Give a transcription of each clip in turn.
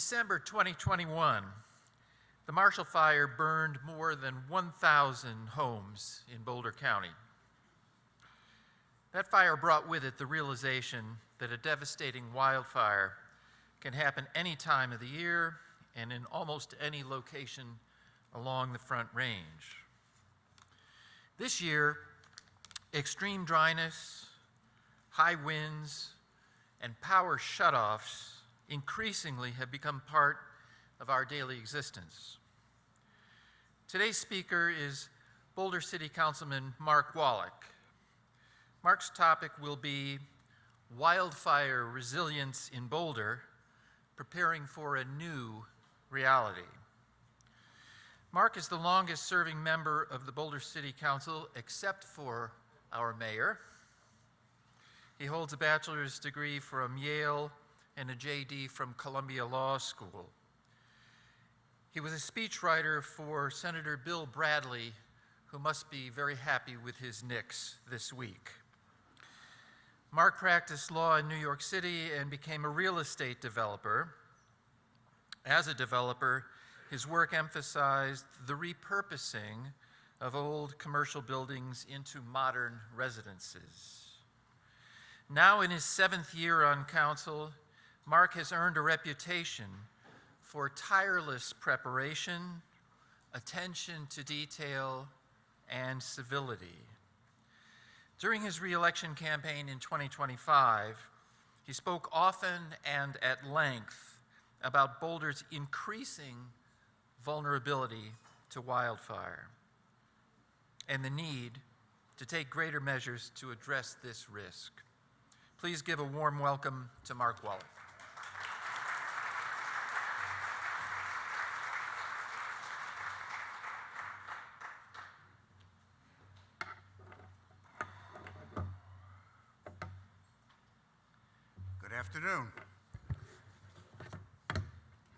December 2021, the Marshall Fire burned more than 1,000 homes in Boulder County. That fire brought with it the realization that a devastating wildfire can happen any time of the year and in almost any location along the Front Range. This year, extreme dryness, high winds, and power shutoffs increasingly have become part of our daily existence. Today's speaker is Boulder City Councilman Mark Wallach. Mark's topic will be Wildfire Resilience in Boulder, Preparing for a New Reality. Mark is the longest serving member of the Boulder City Council except for our mayor. He holds a bachelor's degree from Yale and a JD from Columbia Law School. He was a speechwriter for Senator Bill Bradley, who must be very happy with his Knicks this week. Mark practiced law in New York City and became a real estate developer. As a developer, his work emphasized the repurposing of old commercial buildings into modern residences. Now in his 7th year on council, Mark has earned a reputation for tireless preparation, attention to detail, and civility. During his re-election campaign in 2025, he spoke often and at length about Boulder's increasing vulnerability to wildfire and the need to take greater measures to address this risk. Please give a warm welcome to Mark Wallach. Good afternoon.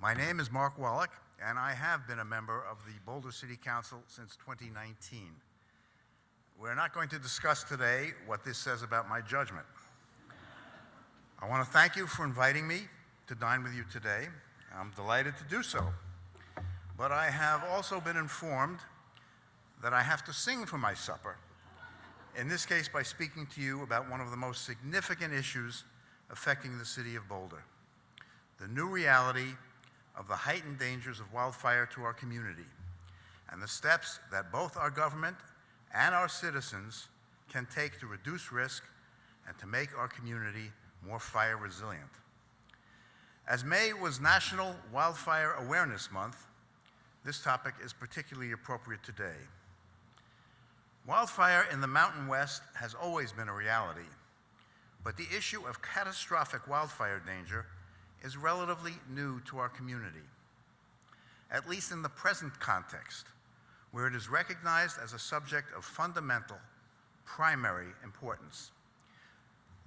My name is Mark Wallach, and I have been a member of the Boulder City Council since 2019. We're not going to discuss today what this says about my judgment. I want to thank you for inviting me to dine with you today. I'm delighted to do so. But I have also been informed that I have to sing for my supper, in this case by speaking to you about one of the most significant issues affecting the city of Boulder, the new reality of the heightened dangers of wildfire to our community, and the steps that both our government and our citizens can take to reduce risk and to make our community more fire resilient. As May was National Wildfire Awareness Month, this topic is particularly appropriate today. Wildfire in the Mountain West has always been a reality, but the issue of catastrophic wildfire danger is relatively new to our community, at least in the present context, where it is recognized as a subject of fundamental, primary importance.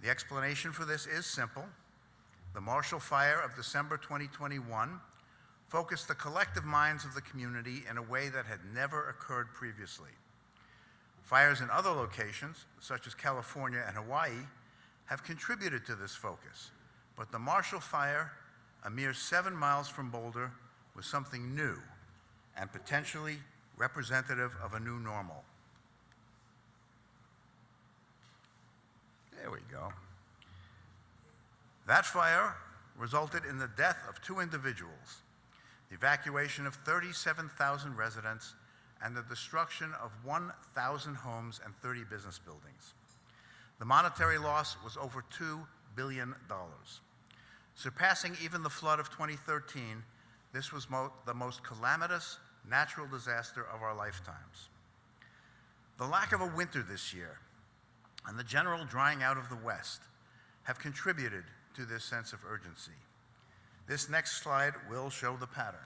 The explanation for this is simple. The Marshall Fire of December 2021 focused the collective minds of the community in a way that had never occurred previously. Fires in other locations, such as California and Hawaii, have contributed to this focus, but the Marshall Fire, a mere 7 miles from Boulder, was something new and potentially representative of a new normal. There we go. That fire resulted in the death of 2 individuals, the evacuation of 37,000 residents, and the destruction of 1,000 homes and 30 business buildings. The monetary loss was over $2 billion. Surpassing even the flood of 2013, this was the most calamitous natural disaster of our lifetimes. The lack of a winter this year and the general drying out of the West have contributed to this sense of urgency. This next slide will show the pattern.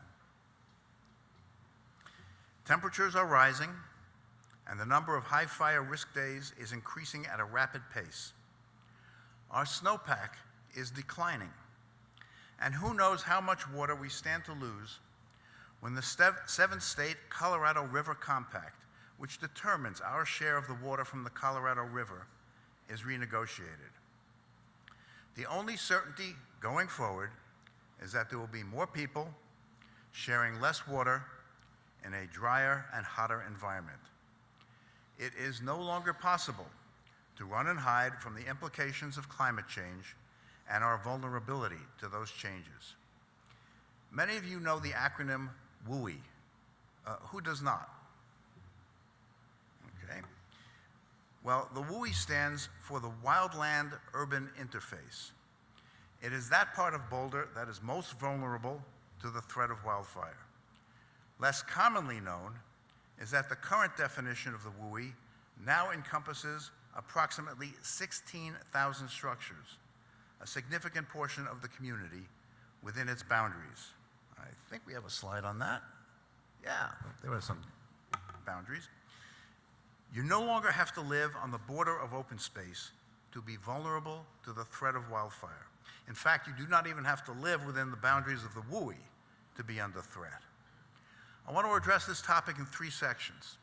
Temperatures are rising, and the number of high fire risk days is increasing at a rapid pace. Our snowpack is declining, and who knows how much water we stand to lose when the 7-state Colorado River Compact, which determines our share of the water from the Colorado River, is renegotiated. The only certainty going forward is that there will be more people sharing less water in a drier and hotter environment. It is no longer possible to run and hide from the implications of climate change and our vulnerability to those changes. Many of you know the acronym WUI. Who does not? Okay. Well, the WUI stands for the Wildland-Urban Interface. It is that part of Boulder that is most vulnerable to the threat of wildfire. Less commonly known is that the current definition of the WUI now encompasses approximately 16,000 structures, a significant portion of the community within its boundaries. I think we have a slide on that. Yeah, there are some boundaries. You no longer have to live on the border of open space to be vulnerable to the threat of wildfire. In fact, you do not even have to live within the boundaries of the WUI to be under threat. I want to address this topic in 3 sections.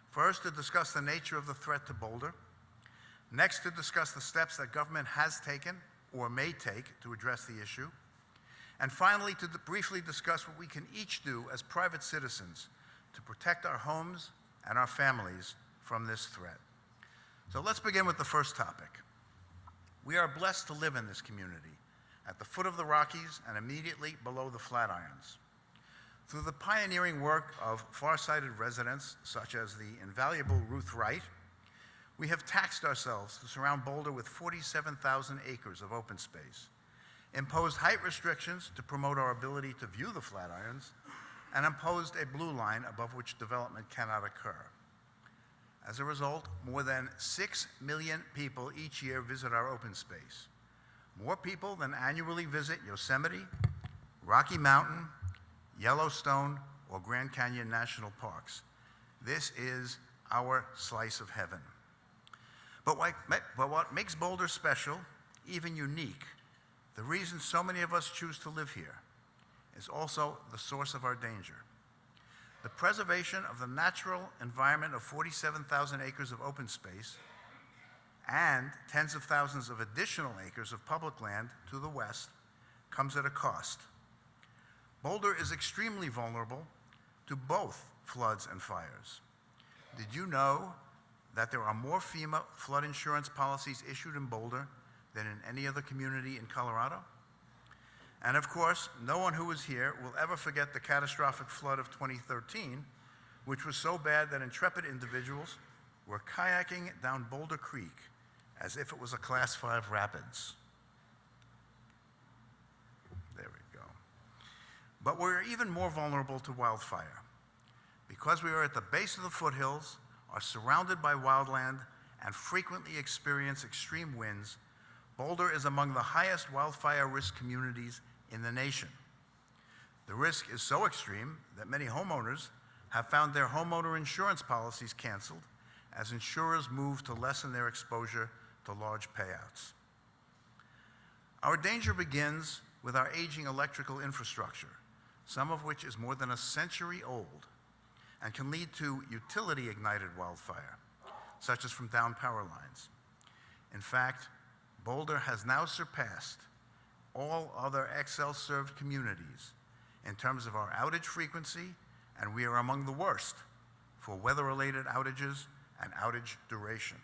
First, to discuss the nature of the threat to Boulder. Next, to discuss the steps that government has taken or may take to address the issue. And finally, to briefly discuss what we can each do as private citizens to protect our homes and our families from this threat. So let's begin with the first topic. We are blessed to live in this community at the foot of the Rockies and immediately below the Flatirons. Through the pioneering work of far-sighted residents, such as the invaluable Ruth Wright, we have taxed ourselves to surround Boulder with 47,000 acres of open space, imposed height restrictions to promote our ability to view the Flatirons, and imposed a blue line above which development cannot occur. As a result, more than 6 million people each year visit our open space, more people than annually visit Yosemite, Rocky Mountain, Yellowstone, or Grand Canyon National Parks. This is our slice of heaven. But what makes Boulder special, even unique, the reason so many of us choose to live here, is also the source of our danger. The preservation of the natural environment of 47,000 acres of open space and tens of thousands of additional acres of public land to the west comes at a cost. Boulder is extremely vulnerable to both floods and fires. Did you know that there are more FEMA flood insurance policies issued in Boulder than in any other community in Colorado? And of course, no one who is here will ever forget the catastrophic flood of 2013, which was so bad that intrepid individuals were kayaking down Boulder Creek as if it was a Class 5 rapids. There we go. But we're even more vulnerable to wildfire. Because we are at the base of the foothills, are surrounded by wildland, and frequently experience extreme winds, Boulder is among the highest wildfire risk communities in the nation. The risk is so extreme that many homeowners have found their homeowner insurance policies canceled as insurers move to lessen their exposure to large payouts. Our danger begins with our aging electrical infrastructure, some of which is more than a century old and can lead to utility-ignited wildfire, such as from downed power lines. In fact, Boulder has now surpassed all other XL-served communities in terms of our outage frequency, and we are among the worst for weather-related outages and outage duration.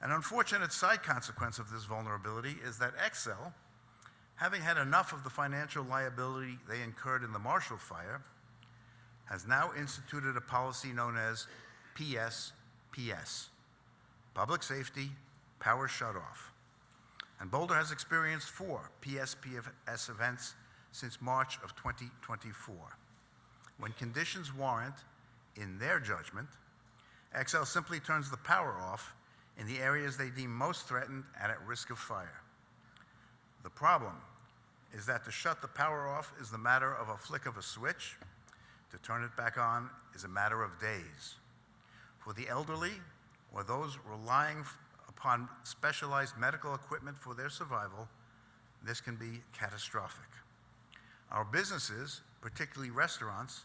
An unfortunate side consequence of this vulnerability is that XL, having had enough of the financial liability they incurred in the Marshall Fire, has now instituted a policy known as PSPS, Public Safety Power Shutoff. And Boulder has experienced 4 PSPS events since March of 2024. When conditions warrant, in their judgment, XL simply turns the power off in the areas they deem most threatened and at risk of fire. The problem is that to shut the power off is the matter of a flick of a switch. To turn it back on is a matter of days. For the elderly or those relying upon specialized medical equipment for their survival, this can be catastrophic. Our businesses, particularly restaurants,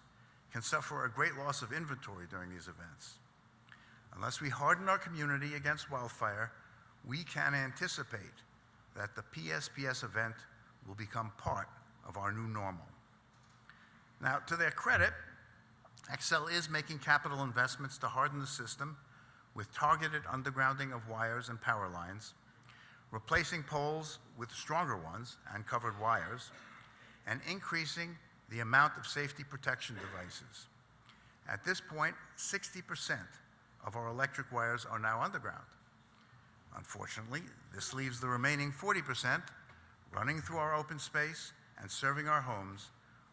can suffer a great loss of inventory during these events. Unless we harden our community against wildfire, we can anticipate that the PSPS event will become part of our new normal. Now, to their credit, Xcel is making capital investments to harden the system with targeted undergrounding of wires and power lines, replacing poles with stronger ones and covered wires, and increasing the amount of safety protection devices. At this point, 60% of our electric wires are now underground. Unfortunately, this leaves the remaining 40% running through our open space and serving our homes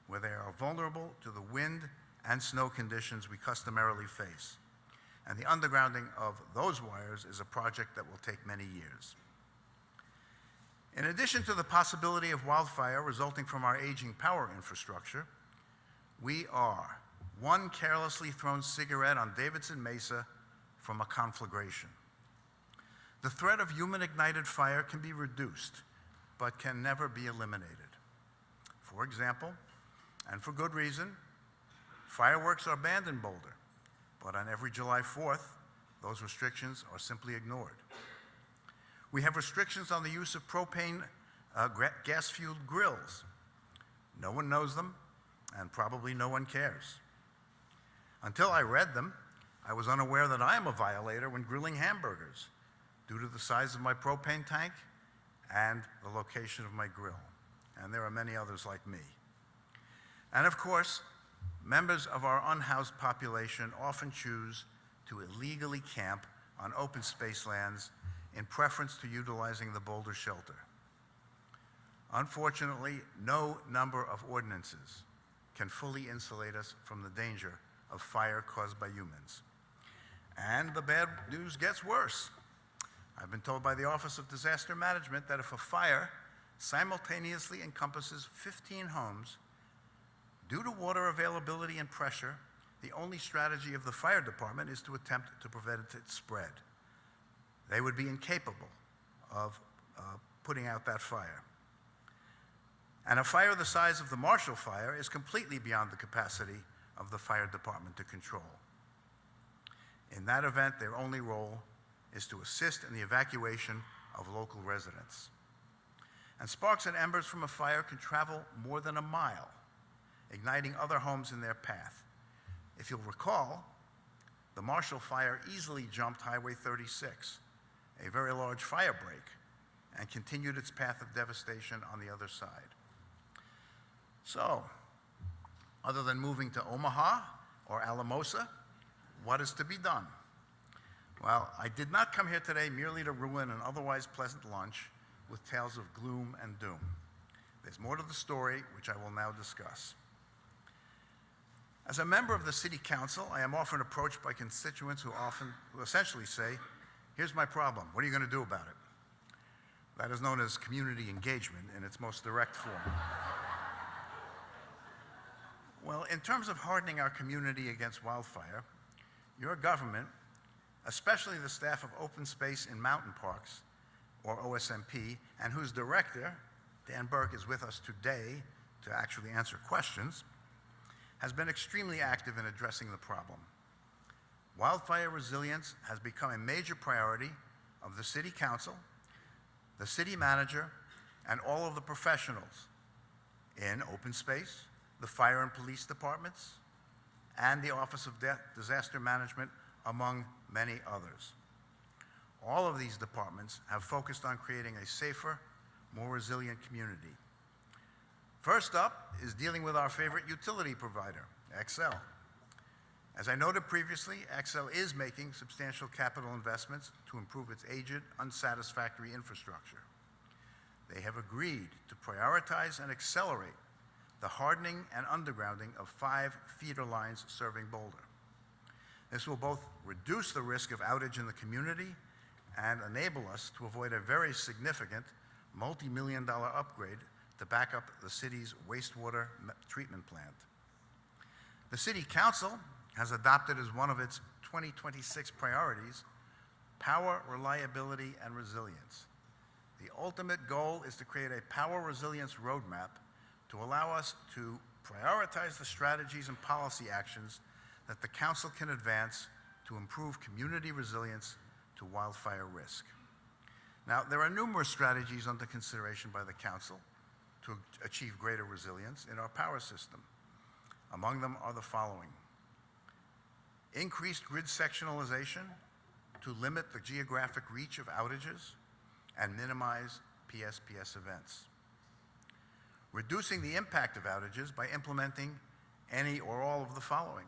where they are vulnerable to the wind and snow conditions we customarily face. And the undergrounding of those wires is a project that will take many years. In addition to the possibility of wildfire resulting from our aging power infrastructure, we are one carelessly thrown cigarette on Davidson Mesa from a conflagration. The threat of human-ignited fire can be reduced, but can never be eliminated. For example, and for good reason, fireworks are banned in Boulder, but on every July 4th, those restrictions are simply ignored. We have restrictions on the use of propane gas-fueled grills. No one knows them, and probably no one cares. Until I read them, I was unaware that I am a violator when grilling hamburgers due to the size of my propane tank and the location of my grill. And there are many others like me. And of course, members of our unhoused population often choose to illegally camp on open space lands in preference to utilizing the Boulder shelter. Unfortunately, no number of ordinances can fully insulate us from the danger of fire caused by humans. And the bad news gets worse. I've been told by the Office of Disaster Management that if a fire simultaneously encompasses 15 homes, due to water availability and pressure, the only strategy of the fire department is to attempt to prevent its spread. They would be incapable of putting out that fire. And a fire the size of the Marshall Fire is completely beyond the capacity of the fire department to control. In that event, their only role is to assist in the evacuation of local residents. And sparks and embers from a fire can travel more than a mile, igniting other homes in their path. If you'll recall, the Marshall Fire easily jumped Highway 36, a very large fire break, and continued its path of devastation on the other side. So, other than moving to Omaha or Alamosa, what is to be done? Well, I did not come here today merely to ruin an otherwise pleasant lunch with tales of gloom and doom. There's more to the story, which I will now discuss. As a member of the City Council, I am often approached by constituents who essentially say, here's my problem, what are you going to do about it? That is known as community engagement in its most direct form. Well, in terms of hardening our community against wildfire, your government, especially the staff of Open Space in Mountain Parks, or OSMP, and whose director, Dan Burke, is with us today to actually answer questions, has been extremely active in addressing the problem. Wildfire resilience has become a major priority of the City Council, the City Manager, and all of the professionals in open space, the fire and police departments, and the Office of Disaster Management, among many others. All of these departments have focused on creating a safer, more resilient community. First up is dealing with our favorite utility provider, Xcel. As I noted previously, Xcel is making substantial capital investments to improve its aged, unsatisfactory infrastructure. They have agreed to prioritize and accelerate the hardening and undergrounding of 5 feeder lines serving Boulder. This will both reduce the risk of outage in the community and enable us to avoid a very significant multi-million-dollar upgrade to back up the city's wastewater treatment plant. The City Council has adopted as one of its 2026 priorities power, reliability, and resilience. The ultimate goal is to create a power resilience roadmap to allow us to prioritize the strategies and policy actions that the Council can advance to improve community resilience to wildfire risk. Now, there are numerous strategies under consideration by the Council, to achieve greater resilience in our power system. Among them are the following: increased grid sectionalization to limit the geographic reach of outages and minimize PSPS events. Reducing the impact of outages by implementing any or all of the following: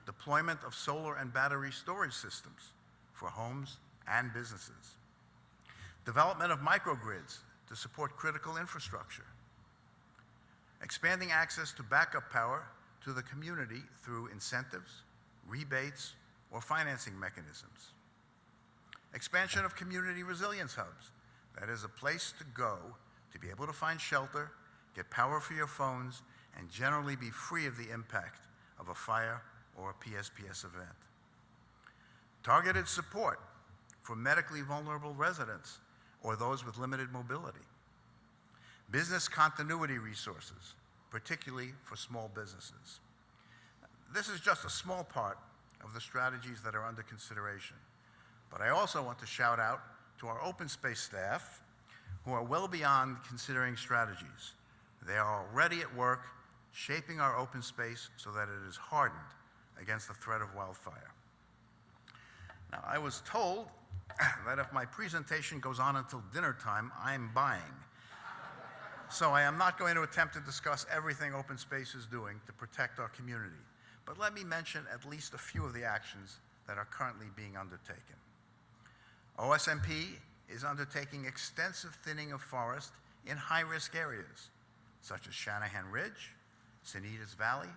deployment of solar and battery storage systems for homes and businesses, development of microgrids to support critical infrastructure, expanding access to backup power to the community through incentives, rebates, or financing mechanisms, expansion of community resilience hubs, that is a place to go to be able to find shelter, get power for your phones, and generally be free of the impact of a fire or a PSPS event. Targeted support for medically vulnerable residents or those with limited mobility. Business continuity resources, particularly for small businesses. This is just a small part of the strategies that are under consideration, but I also want to shout out to our open space staff who are well beyond considering strategies. They are already at work shaping our open space so that it is hardened against the threat of wildfire. Now, I was told that if my presentation goes on until dinner time, I'm buying. So I am not going to attempt to discuss everything open space is doing to protect our community, but let me mention at least a few of the actions that are currently being undertaken. OSMP is undertaking extensive thinning of forest in high-risk areas, such as Shanahan Ridge, Sanitas Valley,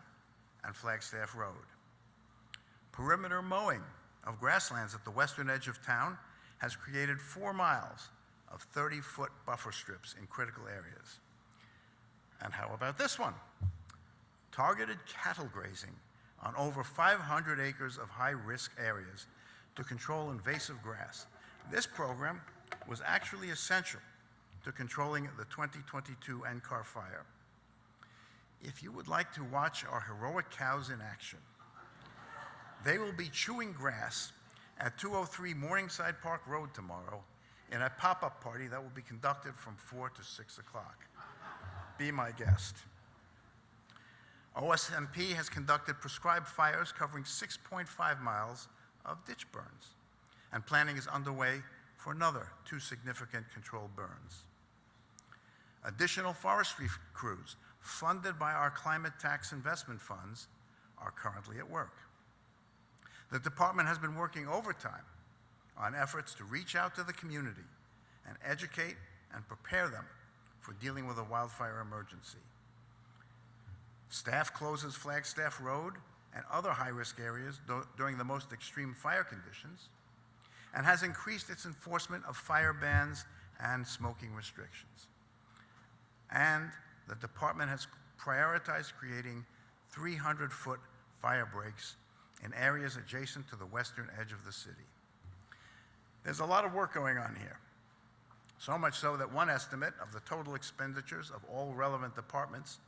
and Flagstaff Road. Perimeter mowing of grasslands at the western edge of town has created 4 miles of 30-foot buffer strips in critical areas. And how about this one? Targeted cattle grazing on over 500 acres of high-risk areas to control invasive grass. This program was actually essential to controlling the 2022 NCAR fire. If you would like to watch our heroic cows in action, they will be chewing grass at 203 Morningside Park Road tomorrow in a pop-up party that will be conducted from 4 to 6 o'clock. Be my guest. OSMP has conducted prescribed fires covering 6.5 miles of ditch burns, and planning is underway for another 2 significant controlled burns. Additional forestry crews funded by our climate tax investment funds are currently at work. The department has been working overtime on efforts to reach out to the community and educate and prepare them for dealing with a wildfire emergency. Staff closes Flagstaff Road and other high-risk areas during the most extreme fire conditions, and has increased its enforcement of fire bans and smoking restrictions. And the department has prioritized creating 300-foot fire breaks in areas adjacent to the western edge of the city. There's a lot of work going on here, so much so that one estimate of the total expenditures of all relevant departments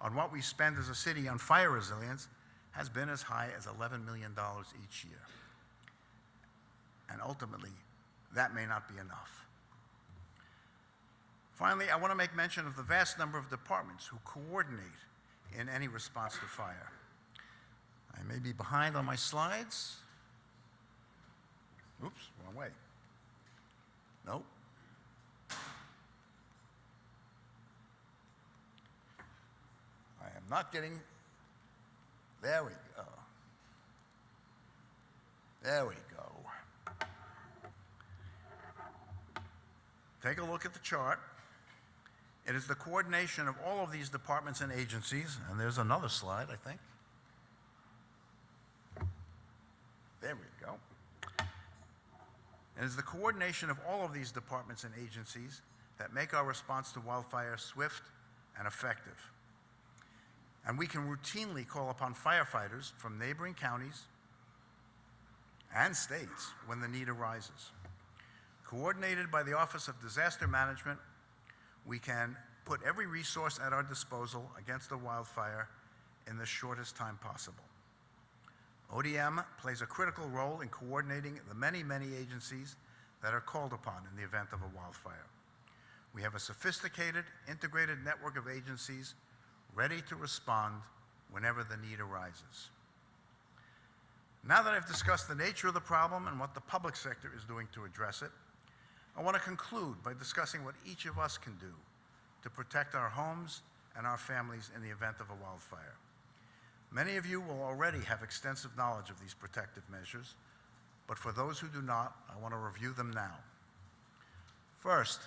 on what we spend as a city on fire resilience has been as high as $11 million each year. And ultimately, that may not be enough. Finally, I want to make mention of the vast number of departments who coordinate in any response to fire. I may be behind on my slides. Oops, wrong way. Nope. I am not getting, there we go. There we go. Take a look at the chart. It is the coordination of all of these departments and agencies, and there's another slide, I think. There we go. It is the coordination of all of these departments and agencies that make our response to wildfire swift and effective. And we can routinely call upon firefighters from neighboring counties and states when the need arises. Coordinated by the Office of Disaster Management, we can put every resource at our disposal against a wildfire in the shortest time possible. ODM plays a critical role in coordinating the many, many agencies that are called upon in the event of a wildfire. We have a sophisticated, integrated network of agencies ready to respond whenever the need arises. Now that I've discussed the nature of the problem and what the public sector is doing to address it, I want to conclude by discussing what each of us can do to protect our homes and our families in the event of a wildfire. Many of you will already have extensive knowledge of these protective measures, but for those who do not, I want to review them now. First,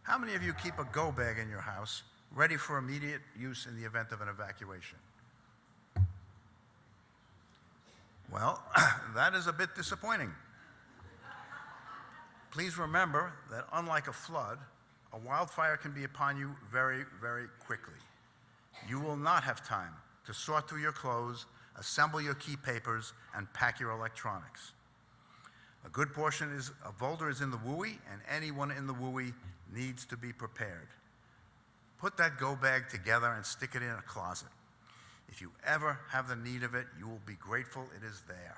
how many of you keep a go bag in your house ready for immediate use in the event of an evacuation? Well, that is a bit disappointing. Please remember that unlike a flood, a wildfire can be upon you very, very quickly. You will not have time to sort through your clothes, assemble your key papers, and pack your electronics. A good portion of Boulder is in the WUI, and anyone in the WUI needs to be prepared. Put that go bag together and stick it in a closet. If you ever have the need of it, you will be grateful it is there.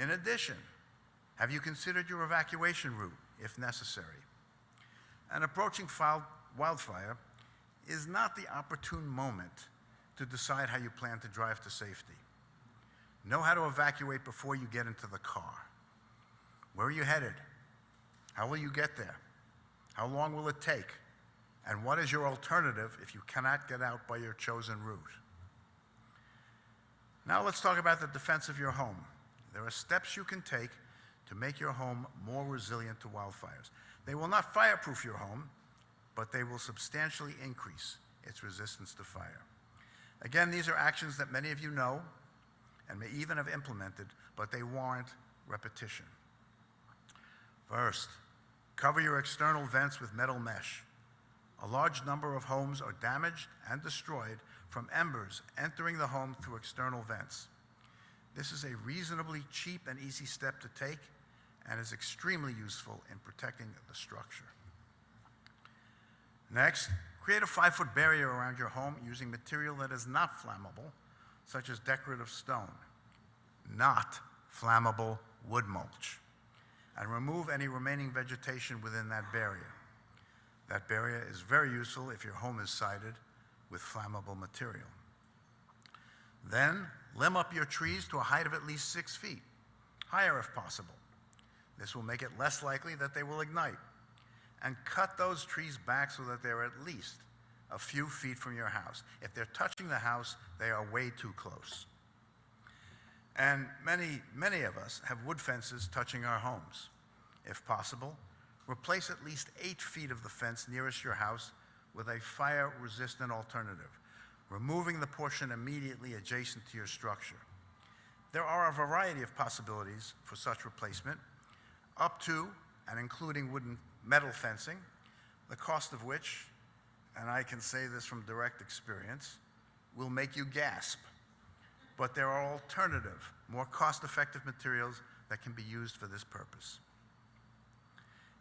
In addition, have you considered your evacuation route, if necessary? An approaching wildfire is not the opportune moment to decide how you plan to drive to safety. Know how to evacuate before you get into the car. Where are you headed? How will you get there? How long will it take? And what is your alternative if you cannot get out by your chosen route? Now let's talk about the defense of your home. There are steps you can take to make your home more resilient to wildfires. They will not fireproof your home, but they will substantially increase its resistance to fire. Again, these are actions that many of you know and may even have implemented, but they warrant repetition. First, cover your external vents with metal mesh. A large number of homes are damaged and destroyed from embers entering the home through external vents. This is a reasonably cheap and easy step to take and is extremely useful in protecting the structure. Next, create a 5-foot barrier around your home using material that is not flammable, such as decorative stone, not flammable wood mulch, and remove any remaining vegetation within that barrier. That barrier is very useful if your home is sided with flammable material. Then, limb up your trees to a height of at least 6 feet, higher if possible. This will make it less likely that they will ignite. And cut those trees back so that they're at least a few feet from your house. If they're touching the house, they are way too close. And many of us have wood fences touching our homes. If possible, replace at least 8 feet of the fence nearest your house with a fire-resistant alternative, removing the portion immediately adjacent to your structure. There are a variety of possibilities for such replacement, up to and including wooden metal fencing, the cost of which, and I can say this from direct experience, will make you gasp. But there are alternative, more cost-effective materials that can be used for this purpose.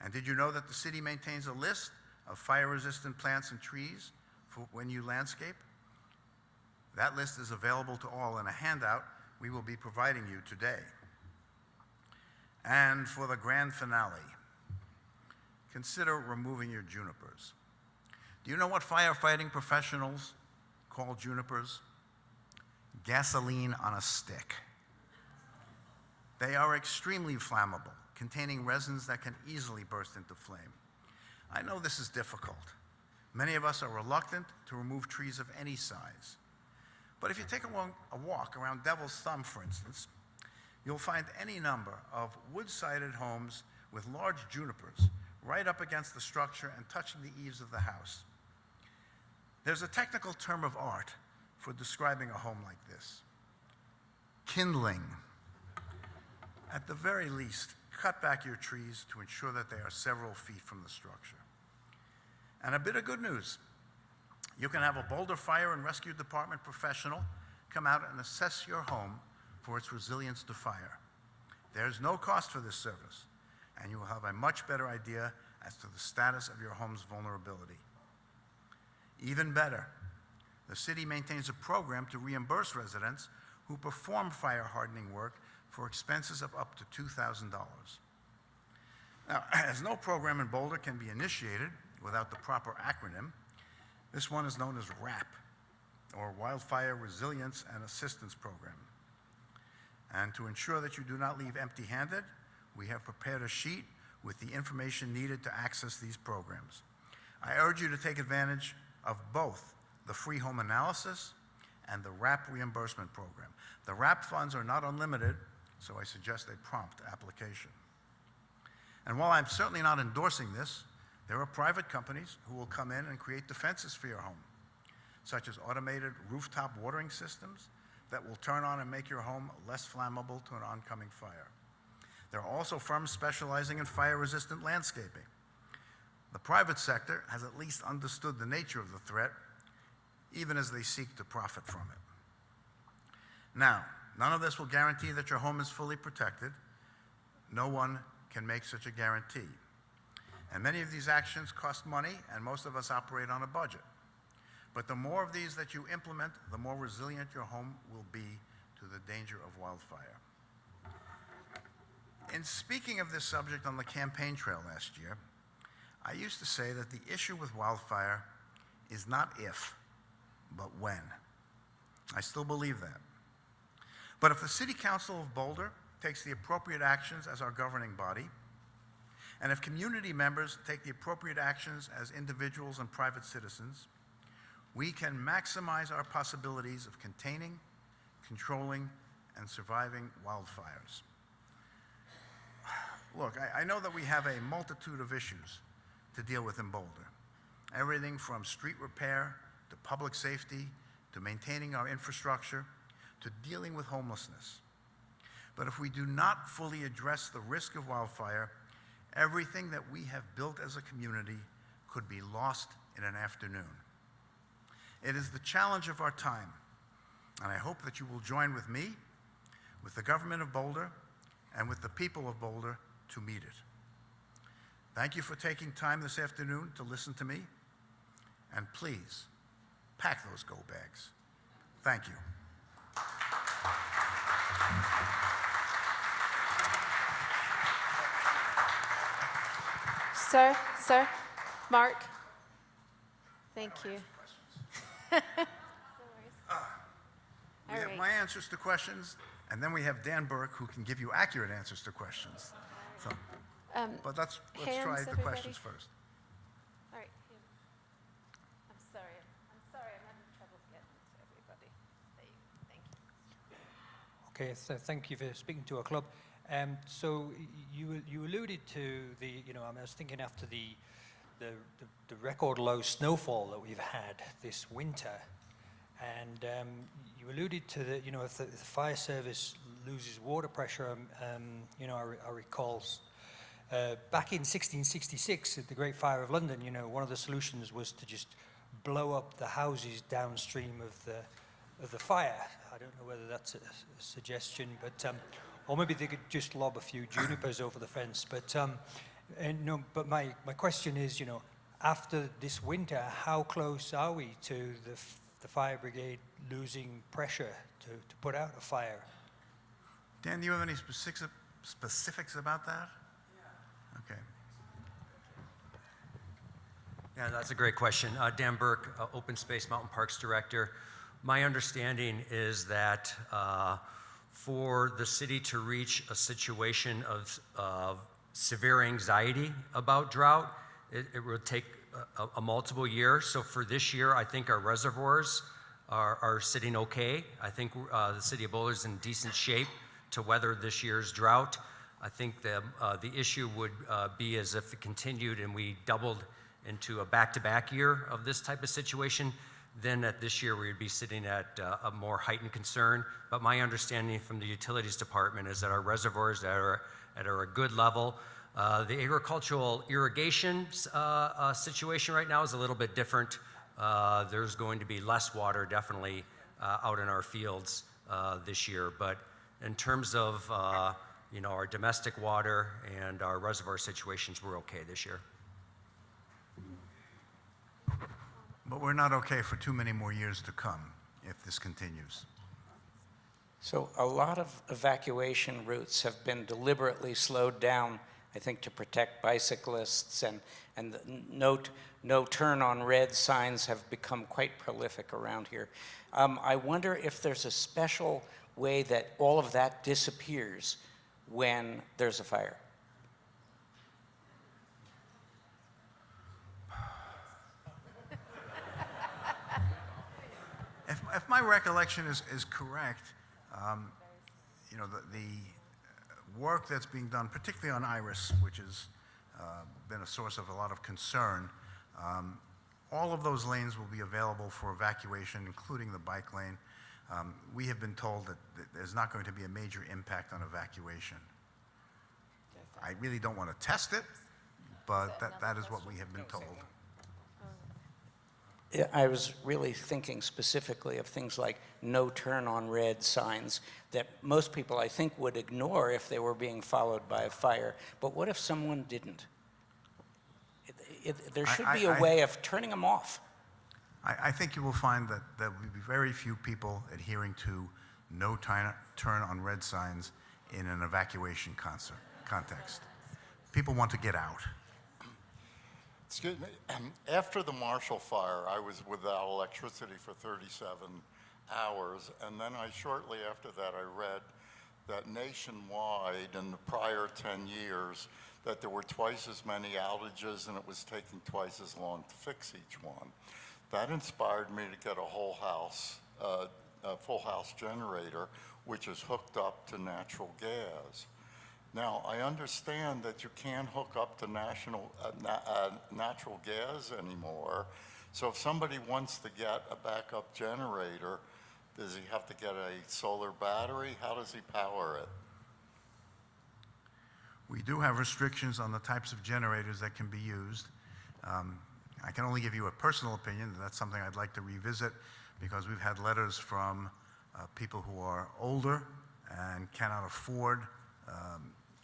And did you know that the city maintains a list of fire-resistant plants and trees for when you landscape? That list is available to all in a handout we will be providing you today. And for the grand finale, consider removing your junipers. Do you know what firefighting professionals call junipers? Gasoline on a stick. They are extremely flammable, containing resins that can easily burst into flame. I know this is difficult. Many of us are reluctant to remove trees of any size. But if you take a walk around Devil's Thumb, for instance, you'll find any number of wood-sided homes with large junipers right up against the structure and touching the eaves of the house. There's a technical term of art for describing a home like this: kindling. At the very least, cut back your trees to ensure that they are several feet from the structure. And a bit of good news: you can have a Boulder Fire and Rescue Department professional come out and assess your home for its resilience to fire. There's no cost for this service, and you will have a much better idea as to the status of your home's vulnerability. Even better, the city maintains a program to reimburse residents who perform fire hardening work for expenses of up to $2,000. Now, as no program in Boulder can be initiated without the proper acronym, this one is known as WRAP, or Wildfire Resilience and Assistance Program. And to ensure that you do not leave empty-handed, we have prepared a sheet with the information needed to access these programs. I urge you to take advantage of both the free home analysis and the WRAP reimbursement program. The WRAP funds are not unlimited, so I suggest a prompt application. And while I'm certainly not endorsing this, there are private companies who will come in and create defenses for your home, such as automated rooftop watering systems that will turn on and make your home less flammable to an oncoming fire. There are also firms specializing in fire-resistant landscaping. The private sector has at least understood the nature of the threat, even as they seek to profit from it. Now, none of this will guarantee that your home is fully protected. No one can make such a guarantee. And many of these actions cost money, and most of us operate on a budget. But the more of these that you implement, the more resilient your home will be to the danger of wildfire. In speaking of this subject on the campaign trail last year, I used to say that the issue with wildfire is not if, but when. I still believe that. But if the City Council of Boulder takes the appropriate actions as our governing body, and if community members take the appropriate actions as individuals and private citizens, we can maximize our possibilities of containing, controlling, and surviving wildfires. Look, I know that we have a multitude of issues to deal with in Boulder. Everything from street repair to public safety to maintaining our infrastructure to dealing with homelessness. But if we do not fully address the risk of wildfire, everything that we have built as a community could be lost in an afternoon. It is the challenge of our time, and I hope that you will join with me, with the government of Boulder, and with the people of Boulder to meet it. Thank you for taking time this afternoon to listen to me, and please, pack those go bags. Thank you. Sir, Mark, thank you. We have my answers to questions, and then we have Dan Burke, who can give you accurate answers to questions. So, but let's try hands, the everybody. questions first. All right. I'm sorry, I'm having trouble getting to everybody. There you go. Thank you. Okay, so thank you for speaking to our club. So you alluded to the, I was thinking after the record low snowfall that we've had this winter, and you alluded to the, if the fire service loses water pressure, I recall back in 1666 at the Great Fire of London, one of the solutions was to just blow up the houses downstream of the fire. I don't know whether that's a suggestion, but or maybe they could just lob a few junipers over the fence. But but my question is, after this winter, how close are we to the fire brigade losing pressure to put out a fire? Dan, do you have any specifics about that? Yeah. Okay. Yeah, that's a great question. Dan Burke, Open Space Mountain Parks Director. My understanding is that for the city to reach a situation of severe anxiety about drought, it would take a multiple years. So for this year, I think our reservoirs are sitting okay. I think the city of Boulder is in decent shape to weather this year's drought. I think the issue would be as if it continued and we doubled into a back-to-back year of this type of situation. Then at this year we would be sitting at a more heightened concern. But my understanding from the utilities department is that our reservoirs are at a good level. The agricultural irrigation situation right now is a little bit different. There's going to be less water definitely out in our fields this year. But in terms of our domestic water and our reservoir situations, we're okay this year. But we're not okay for too many more years to come if this continues. So a lot of evacuation routes have been deliberately slowed down I think, to protect bicyclists, and the no turn on red signs have become quite prolific around here. I wonder if there's a special way that all of that disappears when there's a fire. If my recollection is correct, you know, the work that's being done, particularly on Iris, which has been a source of a lot of concern, all of those lanes will be available for evacuation, including the bike lane. We have been told that there's not going to be a major impact on evacuation. I really don't want to test it, but that is what we have been told. Yeah, I was really thinking specifically of things like no turn on red signs that most people, I think, would ignore if they were being followed by a fire. But what if someone didn't? There should be a way of turning them off. I think you will find that there will be very few people adhering to no turn on red signs in an evacuation context. People want to get out. Excuse me. After the Marshall Fire, I was without electricity for 37 hours, and then shortly after that, I read that nationwide in the prior 10 years, that there were twice as many outages and it was taking twice as long to fix each one. That inspired me to get a whole house, a full house generator, which is hooked up to natural gas. Now, I understand that you can't hook up to natural gas anymore. So if somebody wants to get a backup generator, does he have to get a solar battery? How does he power it? We do have restrictions on the types of generators that can be used. I can only give you a personal opinion. That's something I'd like to revisit because we've had letters from people who are older and cannot afford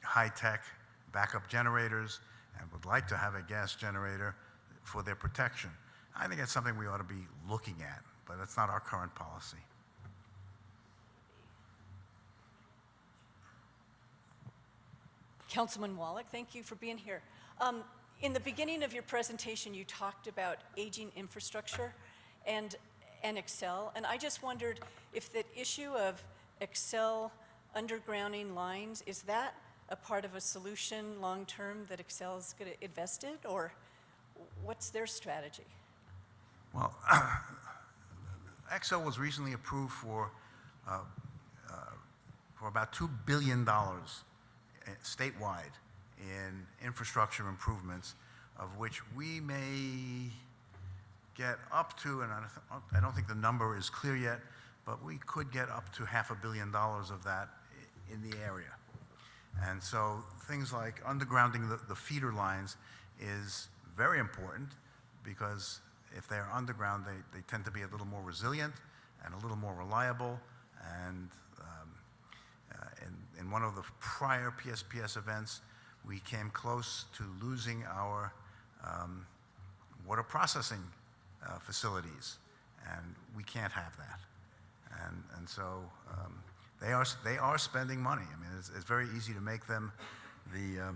high-tech backup generators and would like to have a gas generator for their protection. I think that's something we ought to be looking at, but that's not our current policy. Councilman Wallach, thank you for being here. In the beginning of your presentation, you talked about aging infrastructure and Excel, and I just wondered if the issue of Excel undergrounding lines, is that a part of a solution long-term that Excel's going to invest in, or what's their strategy? Well, Excel was recently approved for about $2 billion statewide in infrastructure improvements, of which we may get up to, and I don't think the number is clear yet, but we could get up to $500 million of that in the area. And so things like undergrounding the feeder lines is very important because if they're underground, they tend to be a little more resilient and a little more reliable. And in one of the prior PSPS events, we came close to losing our water processing facilities, and we can't have that. And so they are spending money. I mean, it's very easy to make them the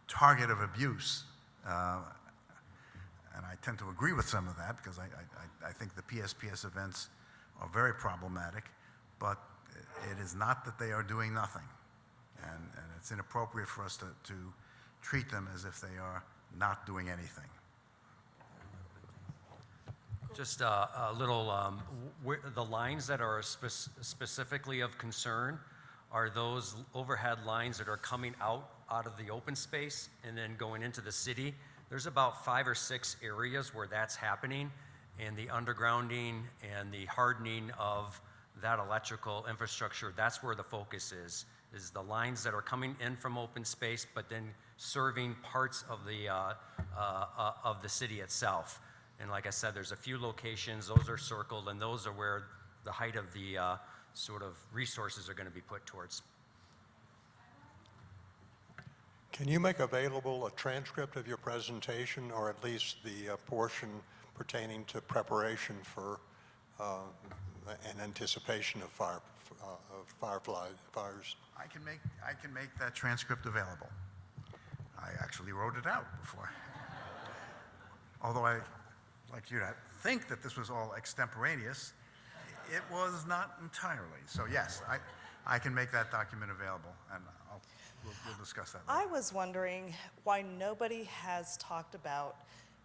target of abuse. And I tend to agree with some of that because I think the PSPS events are very problematic, but it is not that they are doing nothing. And it's inappropriate for us to treat them as if they are not doing anything. Just a little, the lines that are specifically of concern are those overhead lines that are coming out of the open space and then going into the city. There's about 5 or 6 areas where that's happening, and the undergrounding and the hardening of that electrical infrastructure, that's where the focus is the lines that are coming in from open space, but then serving parts of the city itself. And like I said, there's a few locations, those are circled, and those are where the height of the sort of resources are going to be put towards. Can you make available a transcript of your presentation, or at least the portion pertaining to preparation for an anticipation of fires? I can make that transcript available. I actually wrote it out before. Although I like you to think that this was all extemporaneous, it was not entirely. So yes, I can make that document available, and we'll discuss that later. I was wondering why nobody has talked about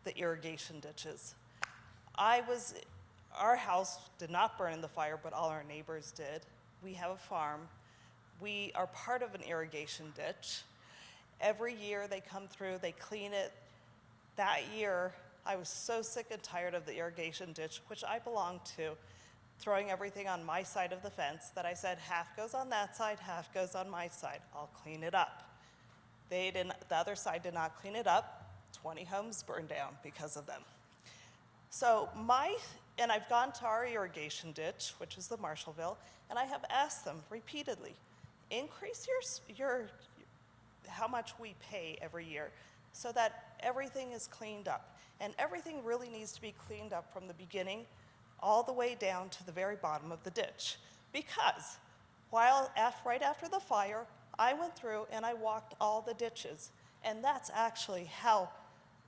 the irrigation ditches. Our house did not burn in the fire, but all our neighbors did. We have a farm. We are part of an irrigation ditch. Every year they come through, they clean it. That year, I was so sick and tired of the irrigation ditch, which I belong to, throwing everything on my side of the fence, that I said, half goes on that side, half goes on my side. I'll clean it up. The other side did not clean it up. 20 homes burned down because of them. So and I've gone to our irrigation ditch, which is the Marshallville, and I have asked them repeatedly, increase your how much we pay every year so that everything is cleaned up. And everything really needs to be cleaned up from the beginning all the way down to the very bottom of the ditch. Because right after the fire, I went through and I walked all the ditches. And that's actually how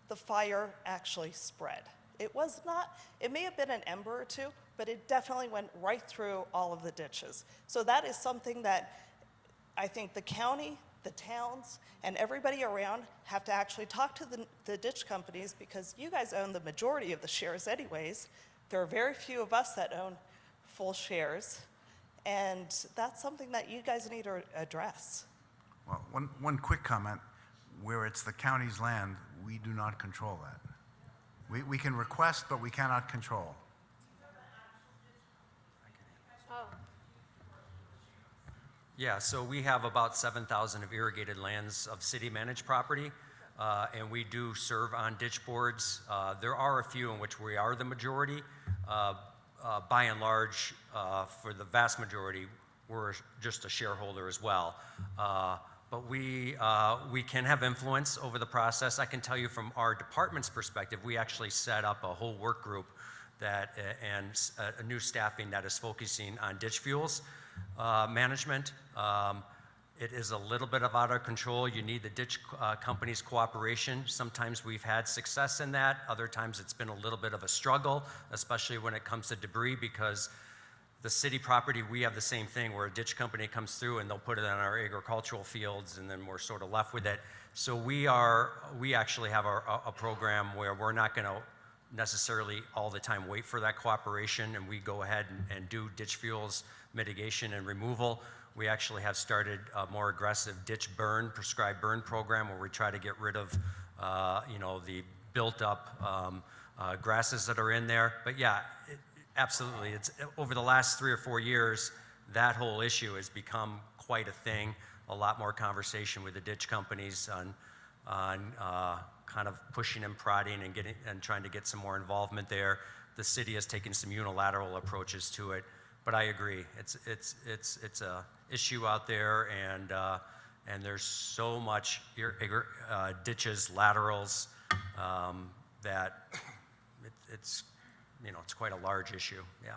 the fire actually spread. It may have been an ember or two, but it definitely went right through all of the ditches. So that is something that I think the county, the towns, and everybody around have to actually talk to the ditch companies, because you guys own the majority of the shares anyways. There are very few of us that own full shares, and that's something that you guys need to address. Well, one quick comment. Where it's the county's land, we do not control that. We can request, but we cannot control. Oh, Yeah, so we have about 7,000 of irrigated lands of city-managed property, and we do serve on ditch boards. There are a few in which we are the majority. By and large, for the vast majority, we're just a shareholder as well. But we can have influence over the process. I can tell you from our department's perspective, we actually set up a whole work group and a new staffing that is focusing on ditch fuels management. It is a little bit out of control. You need the ditch company's cooperation. Sometimes we've had success in that. Other times it's been a little bit of a struggle, especially when it comes to debris, because the city property, we have the same thing where a ditch company comes through and they'll put it on our agricultural fields, and then we're sort of left with it. So we actually have a program where we're not going to necessarily all the time wait for that cooperation, and we go ahead and do ditch fuels mitigation and removal. We actually have started a more aggressive ditch burn, prescribed burn program, where we try to get rid of the built up grasses that are in there. But yeah, absolutely. It's over the last 3 or 4 years, that whole issue has become quite a thing. A lot more conversation with the ditch companies on kind of pushing and prodding and trying to get some more involvement there. The city has taken some unilateral approaches to it, but I agree. It's a issue out there, and there's so much ditches, laterals, that it's quite a large issue. Yeah.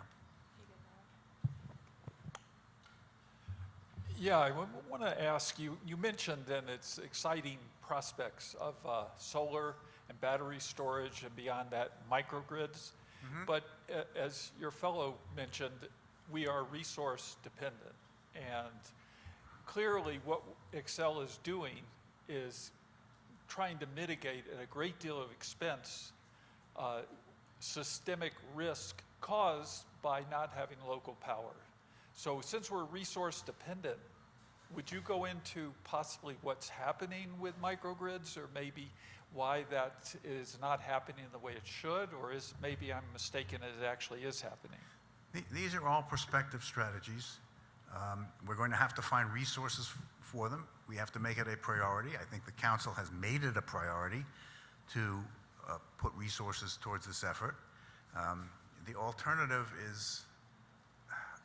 Yeah, I want to ask you, you mentioned and it's exciting prospects of solar and battery storage, and beyond that, microgrids. Mm-hmm. But as your fellow mentioned, we are resource dependent. And clearly what Excel is doing is trying to mitigate at a great deal of expense systemic risk caused by not having local power. So since we're resource dependent, would you go into possibly what's happening with microgrids, or maybe why that is not happening the way it should, or is maybe I'm mistaken and it actually is happening? These are all prospective strategies. We're going to have to find resources for them. We have to make it a priority. I think the council has made it a priority to put resources towards this effort. The alternative is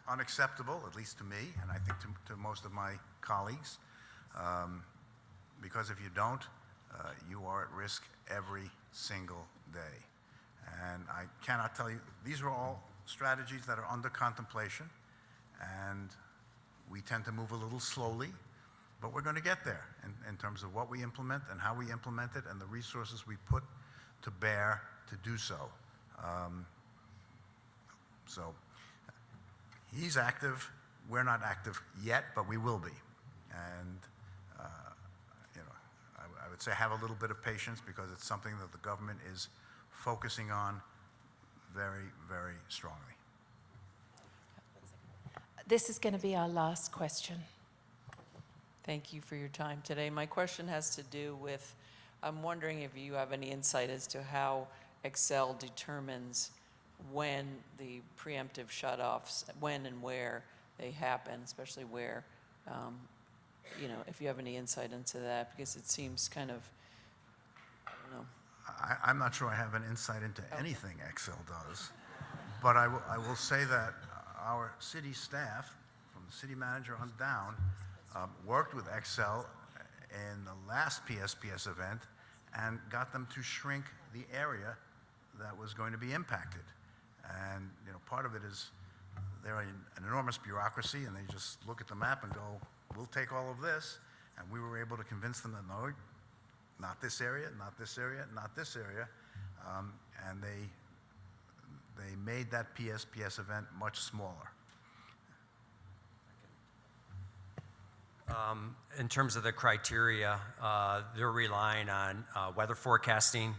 unacceptable, at least to me, and I think to most of my colleagues, because if you don't, you are at risk every single day. And I cannot tell you, these are all strategies that are under contemplation, and we tend to move a little slowly, but we're going to get there in terms of what we implement and how we implement it and the resources we put to bear to do so. So he's active. We're not active yet, but we will be. And I would say have a little bit of patience because it's something that the government is focusing on very, very strongly. This is going to be our last question. Thank you for your time today. My question has to do with, I'm wondering if you have any insight as to how Excel determines when the preemptive shutoffs, when and where they happen, especially where, if you have any insight into that, because it seems kind of, I don't know. I'm not sure I have an insight into anything Excel does, but I will say that our city staff, from the city manager on down, worked with Excel in the last PSPS event and got them to shrink the area that was going to be impacted. And part of it is they're an enormous bureaucracy, and they just look at the map and go, "We'll take all of this." And we were able to convince them that no, not this area, not this area, not this area, and they made that PSPS event much smaller. In terms of the criteria, they're relying on weather forecasting.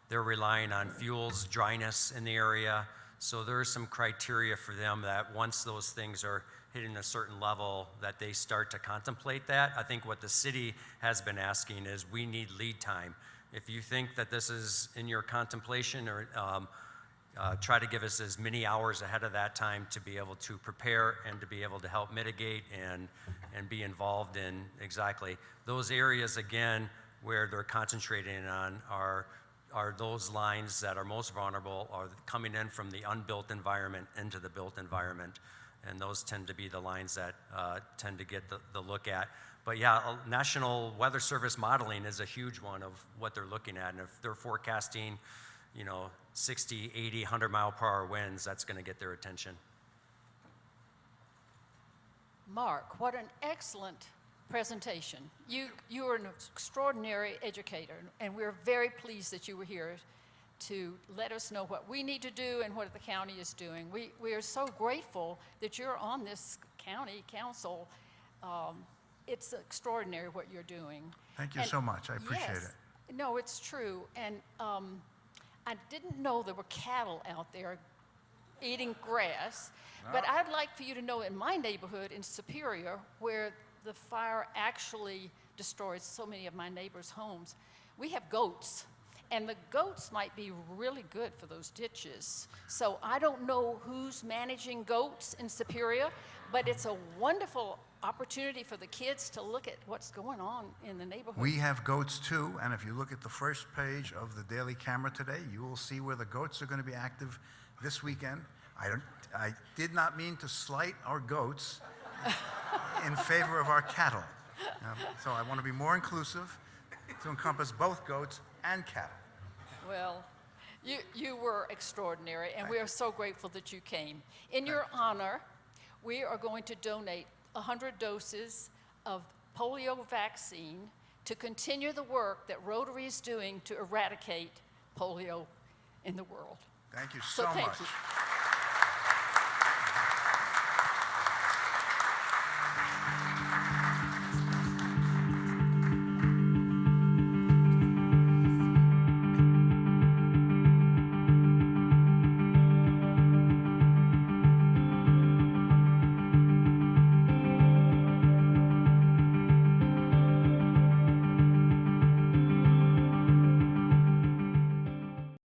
They're relying on fuels, dryness in the area. So there are some criteria for them that once those things are hitting a certain level, that they start to contemplate that. I think what the city has been asking is we need lead time. If you think that this is in your contemplation, or try to give us as many hours ahead of that time to be able to prepare and to be able to help mitigate and be involved in exactly those areas, again, where they're concentrating on are those lines that are most vulnerable, are coming in from the unbuilt environment into the built environment. And those tend to be the lines that tend to get the look at. But yeah, National Weather Service modeling is a huge one of what they're looking at. And if they're forecasting, 60, 80, 100 mile per hour winds, that's going to get their attention. Mark, what an excellent presentation. You are an extraordinary educator, and we're very pleased that you were here to let us know what we need to do and what the county is doing. We are so grateful that you're on this county council. It's extraordinary what you're doing. Thank you so much. I appreciate yes, it. No, it's true. And I didn't know there were cattle out there eating grass, but I'd like for you to know in my neighborhood in Superior, where the fire actually destroyed so many of my neighbors' homes, we have goats. And the goats might be really good for those ditches. So I don't know who's managing goats in Superior, but it's a wonderful opportunity for the kids to look at what's going on in the neighborhood. We have goats too, and if you look at the first page of the Daily Camera today, you will see where the goats are going to be active this weekend. I did not mean to slight our goats in favor of our cattle. So I want to be more inclusive to encompass both goats and cattle. Well, you were extraordinary, and we are so grateful that you came. In your honor, we are going to donate 100 doses of polio vaccine to continue the work that Rotary is doing to eradicate polio in the world. Thank you so much. Thank you.